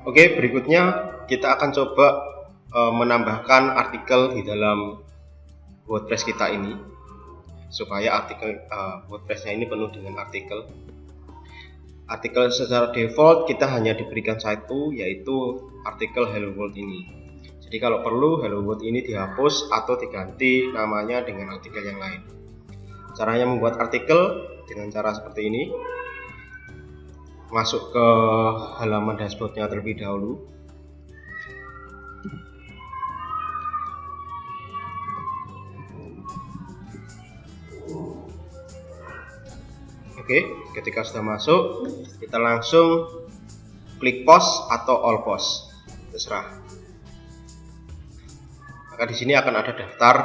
Oke, berikutnya kita akan coba menambahkan artikel di dalam WordPress kita ini supaya artikel WordPress-nya ini penuh dengan artikel. Artikel secara default kita hanya diberikan satu, yaitu artikel Hello World ini. Jadi kalau perlu Hello World ini dihapus atau diganti namanya dengan artikel yang lain. Caranya membuat artikel dengan cara seperti ini. Masuk ke halaman dashboardnya terlebih dahulu. Oke, ketika sudah masuk, kita langsung klik post atau all post, terserah. Maka di sini akan ada daftar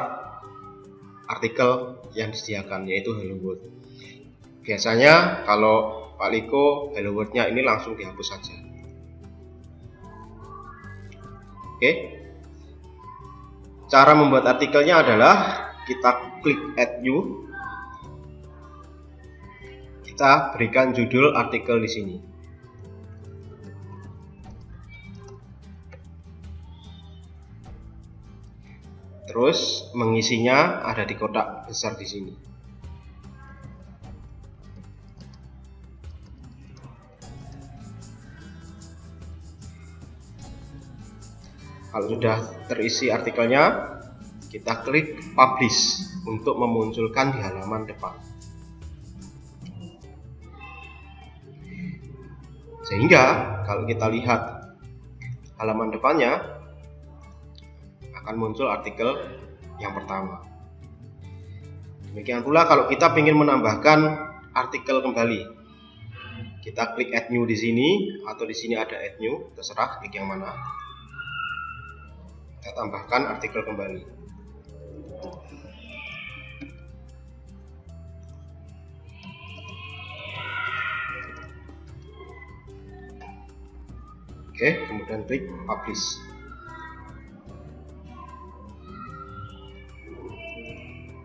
artikel yang disediakan, yaitu Hello World. Biasanya kalau Pak Liko, Hello World-nya ini langsung dihapus saja. Oke. Cara membuat artikelnya adalah kita klik add new. Kita berikan judul artikel di sini. Terus mengisinya ada di kotak besar di sini. Kalau sudah terisi artikelnya, kita klik publish untuk memunculkan di halaman depan. Sehingga kalau kita lihat halaman depannya akan muncul artikel yang pertama. Demikian pula kalau kita ingin menambahkan artikel kembali, kita klik add new di sini atau di sini ada add new, terserah klik yang mana. Kita tambahkan artikel kembali. Oke, kemudian klik publish.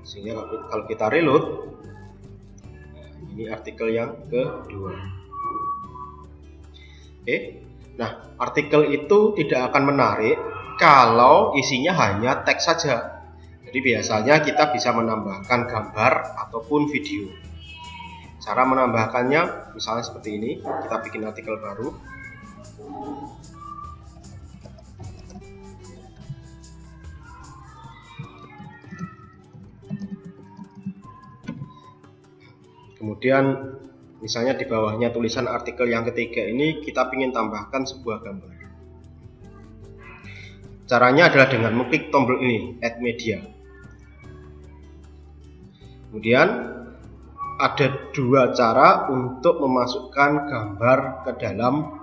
Sehingga kalau kita reload, ini artikel yang kedua. Oke, nah artikel itu tidak akan menarik kalau isinya hanya teks saja. Jadi biasanya kita bisa menambahkan gambar ataupun video. Cara menambahkannya misalnya seperti ini, kita bikin artikel baru. Kemudian misalnya di bawahnya tulisan artikel yang ketiga ini kita ingin tambahkan sebuah gambar. Caranya adalah dengan mengklik tombol ini, add media. Kemudian ada dua cara untuk memasukkan gambar ke dalam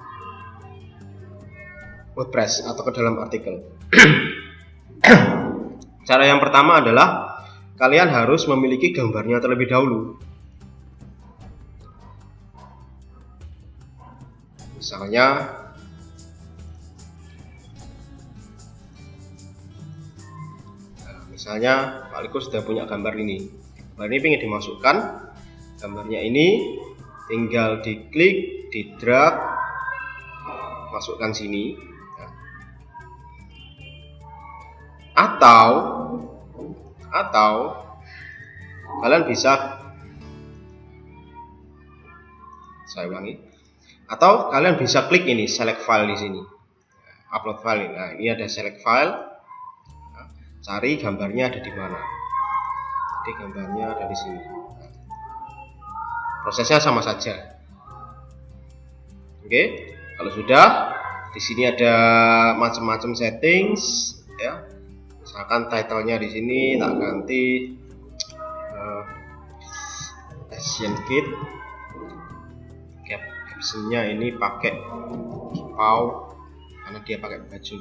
WordPress atau ke dalam artikel. Cara yang pertama adalah kalian harus memiliki gambarnya terlebih dahulu. Misalnya Pak Liko sudah punya gambar ini. Gambar ini ingin dimasukkan. Gambarnya ini tinggal diklik, di drag, masukkan sini. Atau kalian bisa, atau kalian bisa klik ini, select file di sini, upload file. Nah, ini ada select file. Nah, cari gambarnya ada di mana. Jadi gambarnya ada di sini. Nah, prosesnya sama saja. Oke, kalau sudah, di sini ada macam-macam settings, ya. Misalkan title-nya di sini tak ganti Asian Kid. Captionnya ini pakai Jipau karena dia pakai baju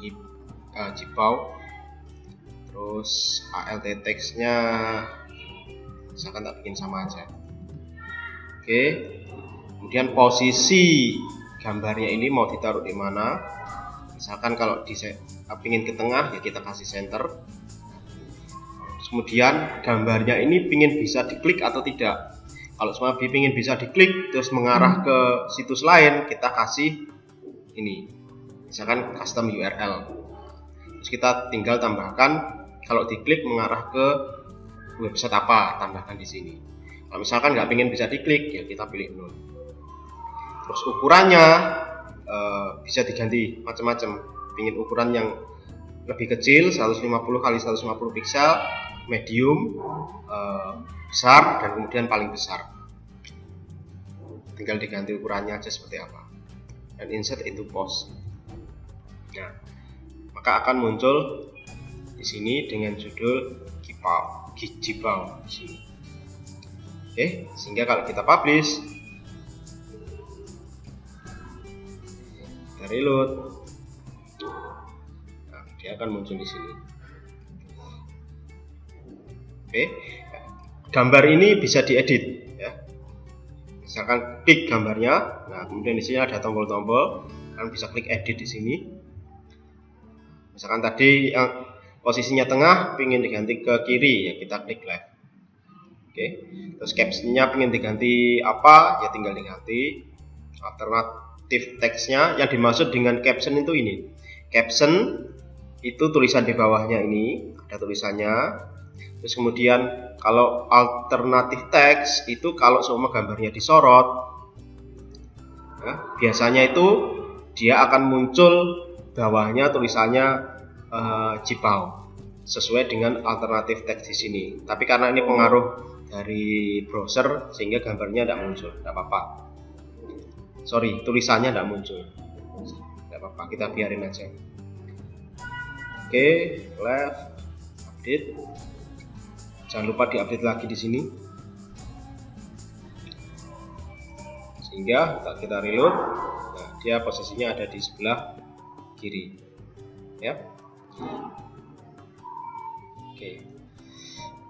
Jipau. Terus alt text-nya misalkan tak bikin sama aja. Oke. Kemudian posisi gambarnya ini mau ditaruh di mana? Misalkan kalau pingin ke tengah ya kita kasih center. Kemudian gambarnya ini pingin bisa diklik atau tidak. Kalau semua pingin bisa diklik terus mengarah ke situs lain, kita kasih ini misalkan custom URL. Terus kita tinggal tambahkan, kalau diklik mengarah ke website apa, tambahkan di sini. Kalau misalkan nggak ingin bisa diklik, ya kita pilih 0. Terus ukurannya bisa diganti macam-macam. Ingin ukuran yang lebih kecil 150 x 150 piksel, medium, besar, dan kemudian paling besar. Tinggal diganti ukurannya aja seperti apa. Dan insert into post. Nah, maka akan muncul di sini dengan judul Gijibau di sini. Oke, sehingga kalau kita publish, kita reload, nah, dia akan muncul di sini. Oke, gambar ini bisa diedit, ya. Misalkan klik gambarnya, nah kemudian di sini ada tombol-tombol, kalian bisa klik edit di sini. Misalkan tadi yang posisinya tengah, ingin diganti ke kiri, ya kita klik left. Oke, terus captionnya ingin diganti apa, ya tinggal diganti. Alternatif teksnya, yang dimaksud dengan caption itu ini. Caption itu tulisan di bawahnya ini, ada tulisannya. Terus kemudian kalau alternatif teks itu kalau semua gambarnya disorot, nah, biasanya itu dia akan muncul bawahnya tulisannya Jibau sesuai dengan alternatif teks di sini. Tapi karena ini pengaruh dari browser sehingga gambarnya tidak muncul, tidak apa-apa. Sorry, tulisannya tidak muncul, tidak apa-apa, kita biarin aja. Oke, left, update. Jangan lupa diupdate lagi di sini. Sehingga kita reload, nah dia posisinya ada di sebelah kiri, ya.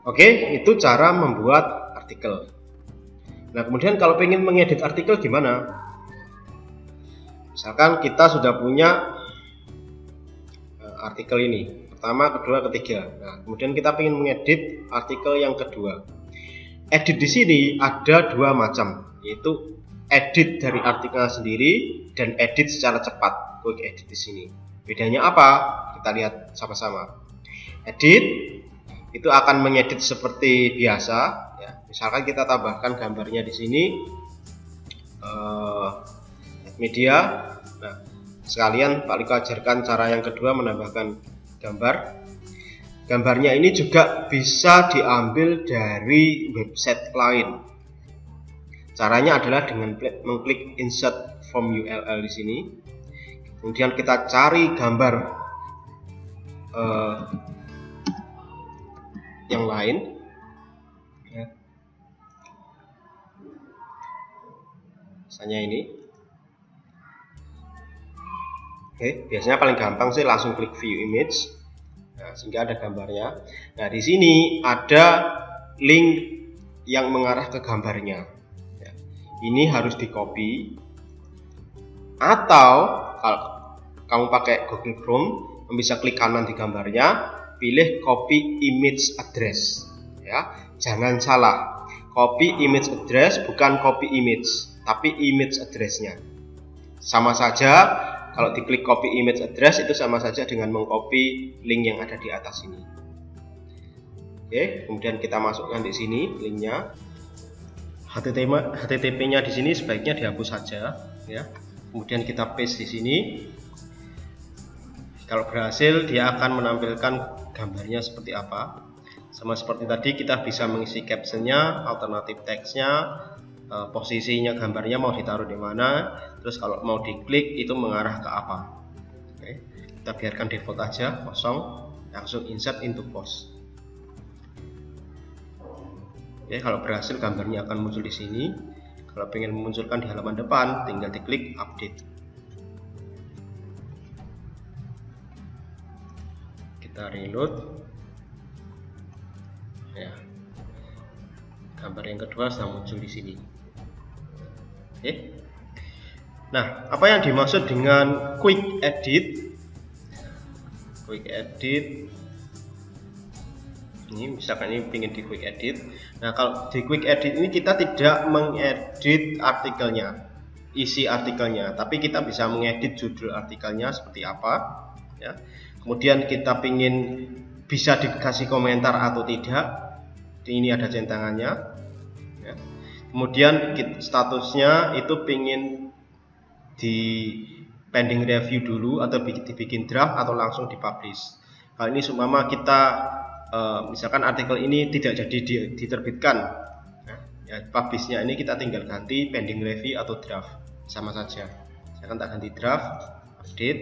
Oke, itu cara membuat artikel. Nah, kemudian kalau pengen mengedit artikel gimana? Misalkan kita sudah punya artikel ini, pertama, kedua, ketiga. Nah, kemudian kita ingin mengedit artikel yang kedua. Edit di sini ada dua macam, yaitu edit dari artikel sendiri dan edit secara cepat, quick edit di sini. Bedanya apa? Kita lihat sama-sama. Edit itu akan mengedit seperti biasa, ya. Misalkan kita tambahkan gambarnya di sini, media. Nah, sekalian Pak Liko ajarkan cara yang kedua menambahkan gambar. Gambarnya ini juga bisa diambil dari website lain. Caranya adalah dengan mengklik insert from URL di sini. Kemudian kita cari gambar yang lain, ya. Misalnya ini. Oke, biasanya paling gampang sih langsung klik view image. Nah, sehingga ada gambarnya. Nah, di sini ada link yang mengarah ke gambarnya. Ya. Ini harus di copy. Atau kalau kamu pakai Google Chrome, kamu bisa klik kanan di gambarnya, pilih copy image address. Ya, jangan salah. Copy image address bukan copy image, tapi image addressnya. Sama saja. Kalau diklik copy image address itu sama saja dengan mengcopy link yang ada di atas ini. Oke, kemudian kita masukkan di sini linknya. HTTP-nya di sini sebaiknya dihapus saja, ya. Kemudian kita paste di sini. Kalau berhasil, dia akan menampilkan gambarnya seperti apa. Sama seperti tadi, kita bisa mengisi captionnya, alternatif teksnya, posisinya gambarnya mau ditaruh di mana, terus kalau mau diklik itu mengarah ke apa. Oke, kita biarkan default aja kosong, langsung insert into post. Oke, kalau berhasil gambarnya akan muncul di sini. Kalau pengen memunculkan di halaman depan, tinggal diklik update. Kita reload. Ya, gambar yang kedua sudah muncul di sini. Oke. Nah, apa yang dimaksud dengan quick edit? Quick edit. Ini misalkan ini ingin di quick edit. Nah, kalau di quick edit ini kita tidak mengedit artikelnya. isi artikelnya, tapi kita bisa mengedit judul artikelnya seperti apa ya. Kemudian kita ingin bisa dikasih komentar atau tidak, ini ada centangannya ya. Kemudian statusnya itu ingin di pending review dulu atau dibikin draft atau langsung dipublish. Kalau ini seumpama kita misalkan artikel ini tidak jadi diterbitkan ya, publishnya ini kita tinggal ganti pending review atau draft, sama saja. Saya akan tak ganti draft, update.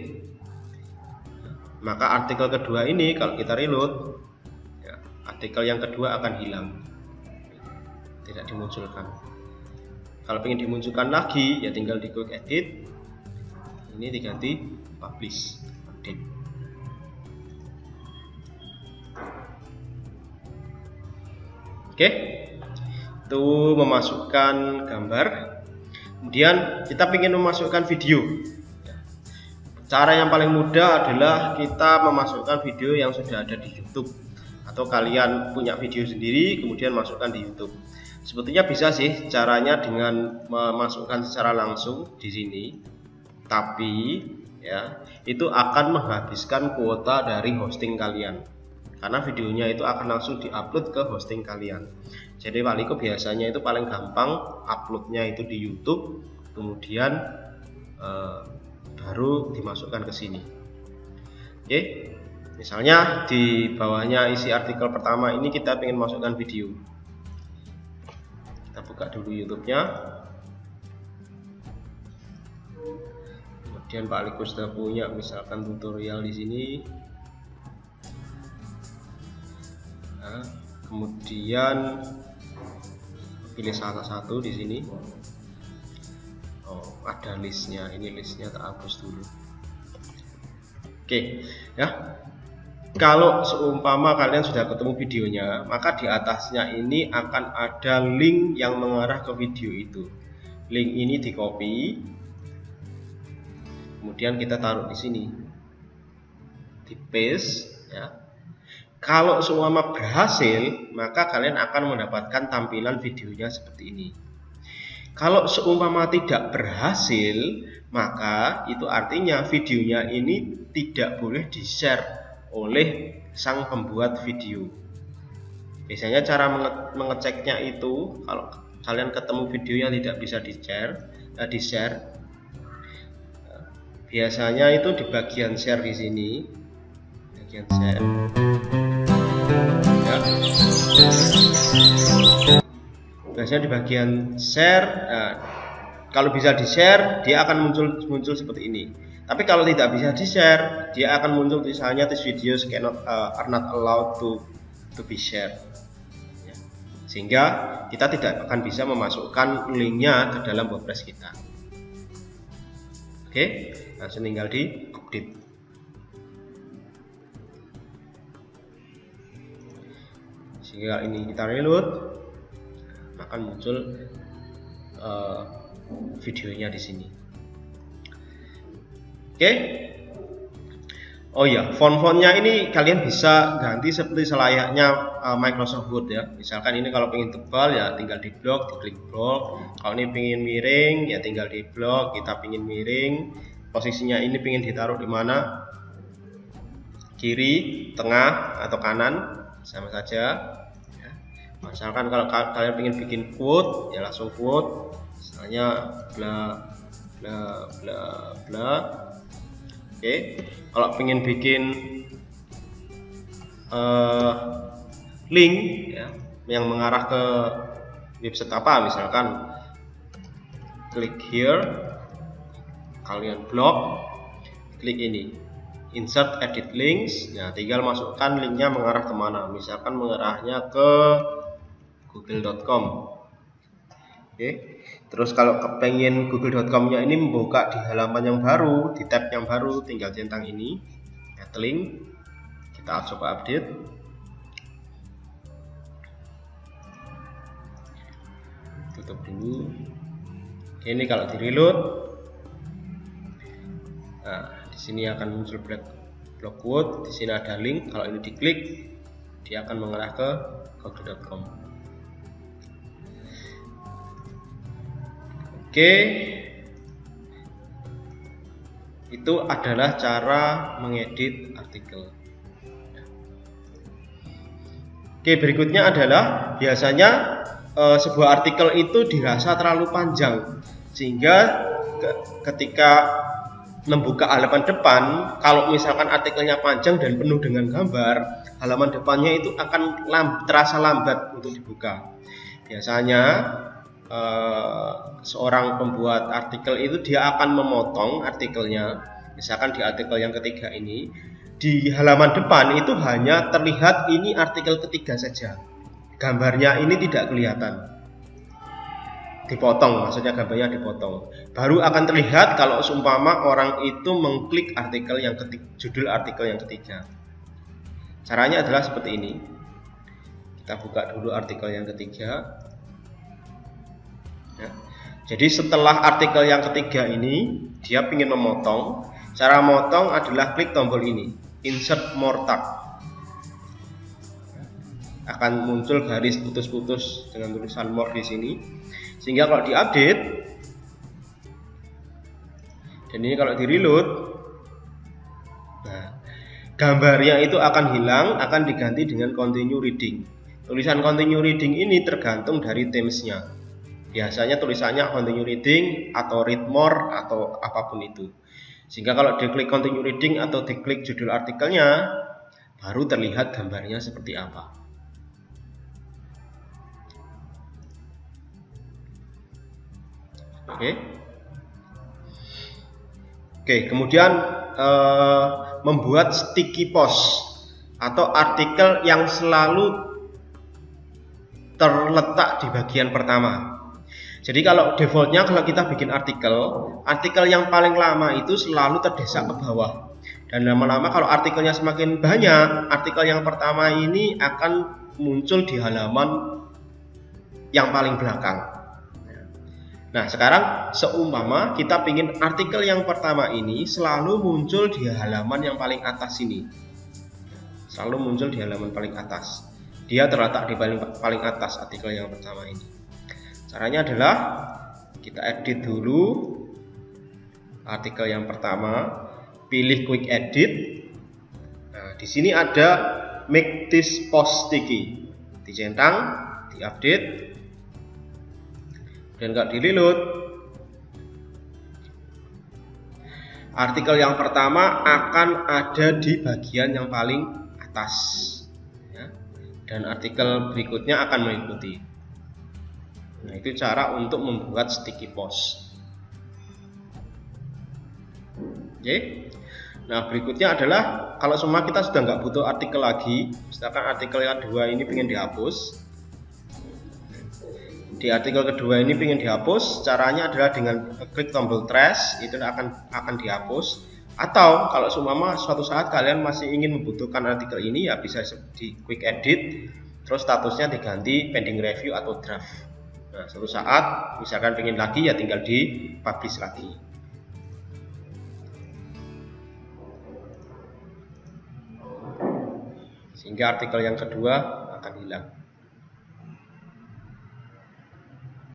Maka artikel kedua ini kalau kita reload ya, artikel yang kedua akan hilang, tidak dimunculkan. Kalau ingin dimunculkan lagi ya tinggal di quick edit, ini diganti publish, update. Oke, itu memasukkan gambar. Kemudian kita ingin memasukkan video. Cara yang paling mudah adalah kita memasukkan video yang sudah ada di YouTube, atau kalian punya video sendiri kemudian masukkan di YouTube. Sebetulnya bisa sih caranya dengan memasukkan secara langsung di sini, tapi ya itu akan menghabiskan kuota dari hosting kalian, karena videonya itu akan langsung diupload ke hosting kalian. Jadi Waliko biasanya itu paling gampang uploadnya itu di YouTube, kemudian baru dimasukkan ke sini. Oke, misalnya di bawahnya isi artikel pertama ini kita ingin masukkan video. Kita buka dulu YouTube-nya. Kemudian Pak Waliko sudah punya misalkan tutorial di sini. Nah, kemudian pilih salah satu di sini. Oh, ada listnya. Ini listnya tak hapus dulu. Oke, ya. Kalau seumpama kalian sudah ketemu videonya, maka di atasnya ini akan ada link yang mengarah ke video itu. Link ini di copy, kemudian kita taruh di sini, di paste, ya. Kalau seumpama berhasil, maka kalian akan mendapatkan tampilan videonya seperti ini. Kalau seumpama tidak berhasil, maka itu artinya videonya ini tidak boleh di-share oleh sang pembuat video. Biasanya cara mengeceknya itu, kalau kalian ketemu video yang tidak bisa di-share, biasanya itu di bagian share di sini, bagian share. Ya. Biasanya di bagian share. Nah, kalau bisa di share dia akan muncul seperti ini. Tapi kalau tidak bisa di share, dia akan muncul tulisannya this video are not allowed to be shared ya. Sehingga kita tidak akan bisa memasukkan linknya ke dalam WordPress kita. Oke, langsung tinggal di update. Sehingga ini kita reload, akan muncul videonya di sini. Oke. Oh ya, font-fontnya ini kalian bisa ganti seperti selayaknya Microsoft Word ya. Misalkan ini kalau pengen tebal ya tinggal di blok, diklik blok. Kalau ini pengen miring ya tinggal di blok. Kita pengen miring, posisinya ini pengen ditaruh di mana? Kiri, tengah, atau kanan, sama saja. Misalkan kalau kalian ingin bikin quote ya langsung quote, misalnya bla bla bla bla. Oke, kalau ingin bikin link ya, yang mengarah ke website apa, misalkan klik here, kalian blok, klik ini insert edit links, ya tinggal masukkan linknya mengarah kemana, misalkan mengarahnya ke google.com. Oke, terus kalau kepengen google.com-nya ini membuka di halaman yang baru, di tab yang baru, tinggal centang ini, add link. Kita coba update. Tutup dulu. Oke, ini kalau di reload, nah di sini akan muncul block quote. Di sini ada link. Kalau ini diklik, dia akan mengarah ke google.com. Oke, Itu adalah cara mengedit artikel. Oke, berikutnya adalah biasanya sebuah artikel itu dirasa terlalu panjang, sehingga ketika membuka halaman depan, kalau misalkan artikelnya panjang dan penuh dengan gambar, halaman depannya itu akan terasa lambat untuk dibuka. Biasanya seorang pembuat artikel itu dia akan memotong artikelnya. Misalkan di artikel yang ketiga ini, di halaman depan itu hanya terlihat ini artikel ketiga saja, gambarnya ini tidak kelihatan, dipotong, maksudnya gambarnya dipotong. Baru akan terlihat kalau seumpama orang itu mengklik artikel yang ketiga, judul artikel yang ketiga. Caranya adalah seperti ini. Kita buka dulu artikel yang ketiga. Ya. Jadi setelah artikel yang ketiga ini, dia ingin memotong. Cara memotong adalah klik tombol ini, insert more tag. Akan muncul garis putus-putus dengan tulisan more di sini. Sehingga kalau diupdate, dan ini kalau di reload, nah, gambarnya itu akan hilang, akan diganti dengan continue reading. Tulisan continue reading ini tergantung dari themes-nya. Biasanya tulisannya continue reading atau read more atau apapun itu. Sehingga kalau diklik continue reading atau diklik judul artikelnya, baru terlihat gambarnya seperti apa. Oke, kemudian membuat sticky post atau artikel yang selalu terletak di bagian pertama. Jadi kalau defaultnya kalau kita bikin artikel yang paling lama itu selalu terdesak ke bawah. Dan lama-lama kalau artikelnya semakin banyak, artikel yang pertama ini akan muncul di halaman yang paling belakang. Nah, sekarang seumpama kita ingin artikel yang pertama ini selalu muncul di halaman yang paling atas ini. Selalu muncul di halaman paling atas. Dia terletak di paling atas artikel yang pertama ini. Caranya adalah kita edit dulu artikel yang pertama, pilih quick edit. Nah, di sini ada make this post sticky. Dicentang, diupdate, dan kalau di reload, artikel yang pertama akan ada di bagian yang paling atas, ya, dan artikel berikutnya akan mengikuti. Nah, itu cara untuk membuat sticky post. Oke. Nah, berikutnya adalah kalau semua kita sudah nggak butuh artikel lagi, misalkan artikel yang kedua ini ingin dihapus. Di artikel kedua ini ingin dihapus, caranya adalah dengan klik tombol trash, itu akan dihapus. Atau kalau seumpama suatu saat kalian masih ingin membutuhkan artikel ini, ya bisa di quick edit, terus statusnya diganti pending review atau draft. Nah, suatu saat misalkan pengen lagi, ya tinggal di publish lagi. Sehingga artikel yang kedua akan hilang.